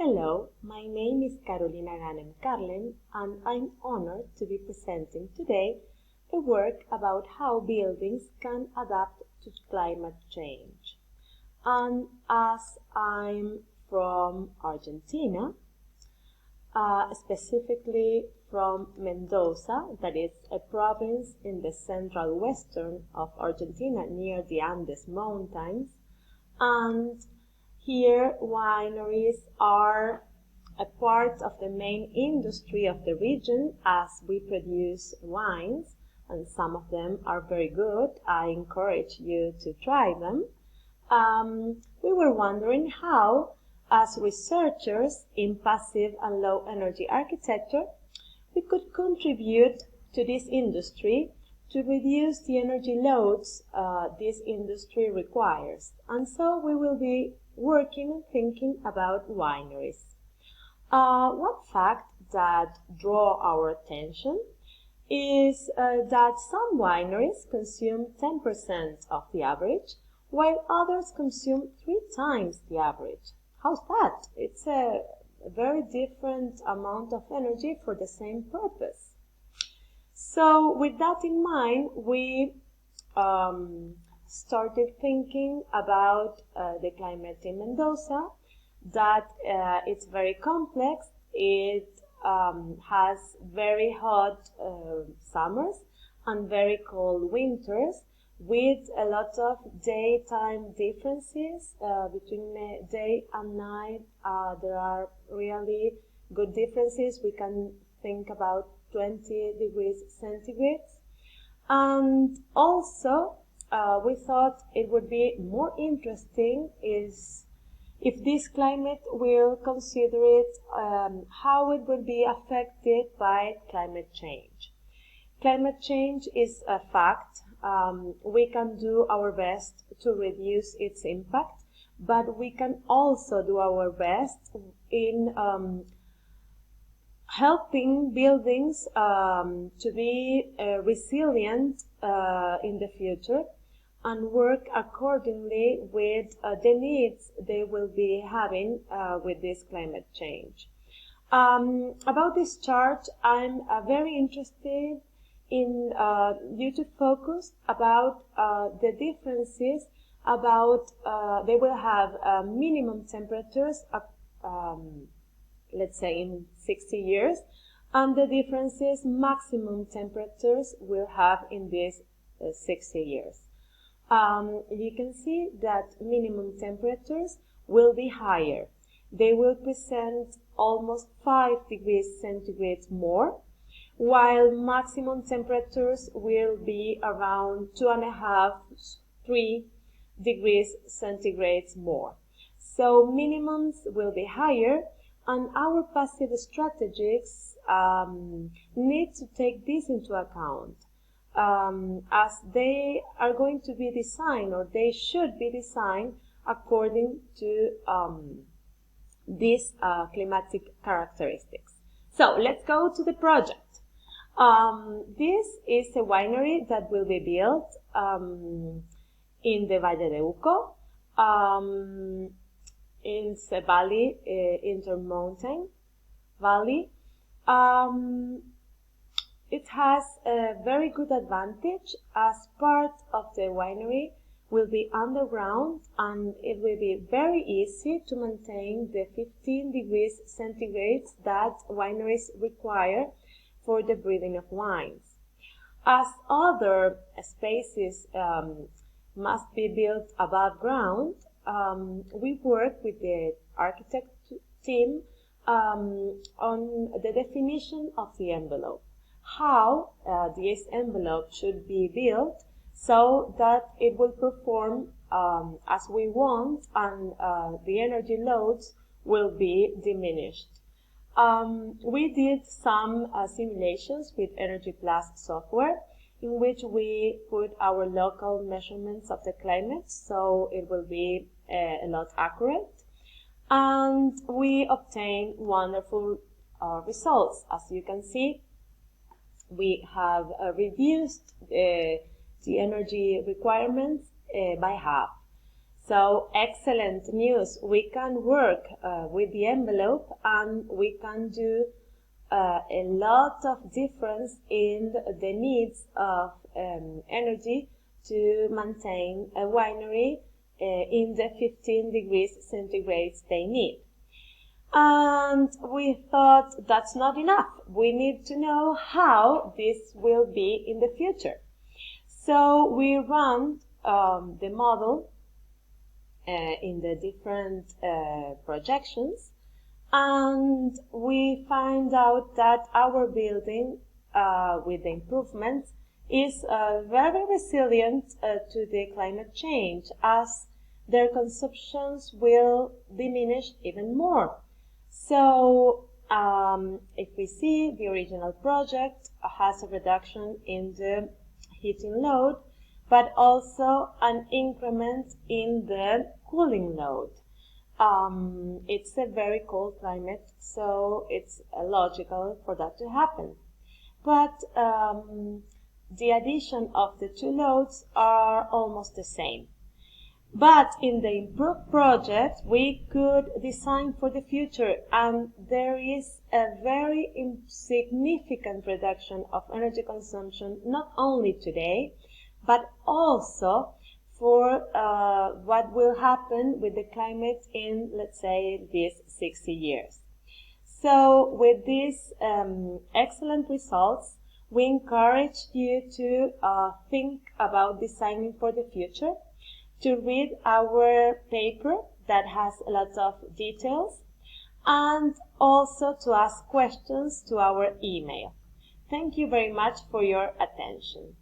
Hello, my name is Ganem Karlen, and I'm honored to be presenting today a work about how buildings can adapt to climate change. And as I'm from Argentina, specifically from Mendoza, that is a province in the central western of Argentina near the Andes Mountains, and here wineries are a part of the main industry of the region as we produce wines, and some of them are very good. I encourage you to try them. We were wondering how, as researchers in passive and low energy architecture, we could contribute to this industry to reduce the energy loads this industry requires. And so we will be working and thinking about wineries. One fact that draw our attention is that some wineries consume 10% of the average, while others consume 3 times the average. How's that? It's a very different amount of energy for the same purpose. So with that in mind, we started thinking about the climate in Mendoza, that it's very complex. It has very hot summers and very cold winters, with a lot of daytime differences between day and night. There are really good differences. We can think about 20 degrees centigrade. And also, we thought it would be more interesting is if this climate will consider it, how it will be affected by climate change. Climate change is a fact. We can do our best to reduce its impact, but we can also do our best in helping buildings to be resilient in the future and work accordingly with the needs they will be having with this climate change. About this chart, I'm very interested in you to focus about the differences about they will have minimum temperatures let's say in 60 years, and the differences maximum temperatures will have in these 60 years. You can see that minimum temperatures will be higher. They will present almost 5 degrees centigrade more, while maximum temperatures will be around 2.5, 3 degrees centigrade more. So minimums will be higher, and our passive strategies need to take this into account, as they are going to be designed, or they should be designed according to these climatic characteristics. So let's go to the project. This is a winery that will be built in the Valle de Uco. It's a valley, intermountain valley. It has a very good advantage as part of the winery will be underground, and it will be very easy to maintain the 15 degrees centigrade that wineries require for the breeding of wines. As other spaces must be built above ground, we work with the architect team on the definition of the envelope, how this envelope should be built so that it will perform as we want, and the energy loads will be diminished. We did some simulations with Energy Plus software, in which we put our local measurements of the climate, so it will be a lot accurate, and we obtain wonderful results. As you can see, we have reduced the energy requirements by half. So excellent news. We can work with the envelope and we can do a lot of difference in the needs of energy to maintain a winery in the 15 degrees centigrade they need. And we thought that's not enough. We need to know how this will be in the future. So we ran the model in the different projections, and we find out that our building, with the improvements, is very resilient to the climate change, as their consumptions will diminish even more. So if we see, the original project has a reduction in the heating load, but also an increment in the cooling load. It's a very cold climate, so it's logical for that to happen. But the addition of the two loads are almost the same. But in the improved project, we could design for the future, and there is a very significant reduction of energy consumption, not only today, but also for what will happen with the climate in, let's say, these 60 years. So with these excellent results, we encourage you to think about designing for the future, to read our paper that has a lot of details, and also to ask questions to our email. Thank you very much for your attention.